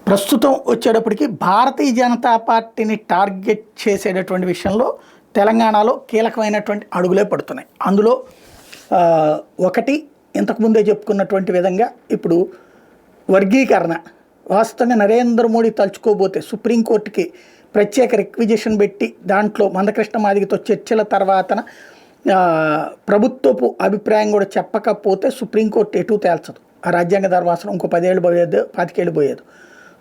ప్రస్తుతం వచ్చేటప్పటికి భారతీయ జనతా పార్టీని టార్గెట్ చేసేటటువంటి విషయంలో తెలంగాణలో కీలకమైనటువంటి అడుగులే పడుతున్నాయి. అందులో ఒకటి ఇంతకుముందే చెప్పుకున్నటువంటి విధంగా ఇప్పుడు వర్గీకరణ వాస్తవంగా నరేంద్ర మోడీ తలుచుకోబోతే సుప్రీంకోర్టుకి ప్రత్యేక రిక్విజిషన్ పెట్టి దాంట్లో మందకృష్ణ మాదిగతో చర్చల తర్వాతన ప్రభుత్వపు అభిప్రాయం కూడా చెప్పకపోతే సుప్రీంకోర్టు ఎటు తేల్చదు. ఆ రాజ్యాంగ ధర్మాసనం ఇంకో 10 ఏళ్ళు పోయేది, 25 ఏళ్ళు పోయేది.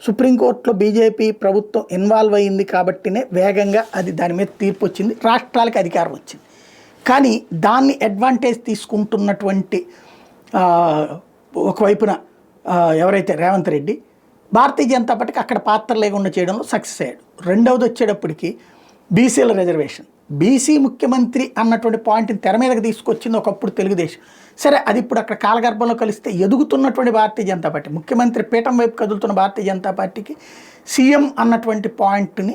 సుప్రీంకోర్టులో బీజేపీ ప్రభుత్వం ఇన్వాల్వ్ అయింది కాబట్టినే వేగంగా అది దాని మీద తీర్పు వచ్చింది, రాష్ట్రాలకు అధికారం వచ్చింది. కానీ దాన్ని అడ్వాంటేజ్ తీసుకుంటున్నటువంటి ఒకవైపున ఎవరైతే రేవంత్ రెడ్డి భారతీయ జనతా పార్టీకి అక్కడ పాత్ర లేకుండా చేయడంలో సక్సెస్ అయ్యాడు. రెండవది వచ్చేటప్పటికి బీసీల రిజర్వేషన్, బీసీ ముఖ్యమంత్రి అన్నటువంటి పాయింట్ని తెర మీదకి తీసుకొచ్చింది ఒకప్పుడు తెలుగుదేశం. సరే, అది ఇప్పుడు అక్కడ కాలగర్భంలో కలిస్తే ఎదుగుతున్నటువంటి భారతీయ జనతా పార్టీ, ముఖ్యమంత్రి పీఠం వైపు కదులుతున్న భారతీయ జనతా పార్టీకి సీఎం అన్నటువంటి పాయింట్ని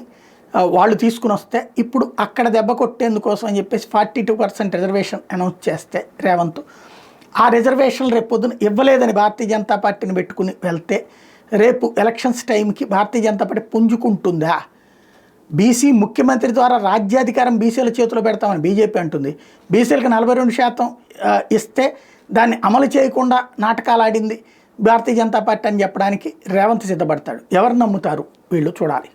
వాళ్ళు తీసుకుని వస్తే ఇప్పుడు అక్కడ దెబ్బ కొట్టేందుకోసం అని చెప్పేసి 42% రిజర్వేషన్ అనౌన్స్ చేస్తే రేవంత్ ఆ రిజర్వేషన్లు రేపు పొద్దున ఇవ్వలేదని భారతీయ జనతా పార్టీని పెట్టుకుని వెళ్తే రేపు ఎలక్షన్స్ టైంకి భారతీయ జనతా పార్టీ పుంజుకుంటుందా? బీసీ ముఖ్యమంత్రి ద్వారా రాజ్యాధికారం బీసీల చేతిలో పెడతామని బీజేపీ అంటుంది. బీసీలకు 42% ఇస్తే దాన్ని అమలు చేయకుండా నాటకాలు ఆడింది భారతీయ జనతా పార్టీ అని చెప్పడానికి రేవంత్ సిద్ధపడతాడు. ఎవరు నమ్ముతారు వీళ్ళు చూడాలి.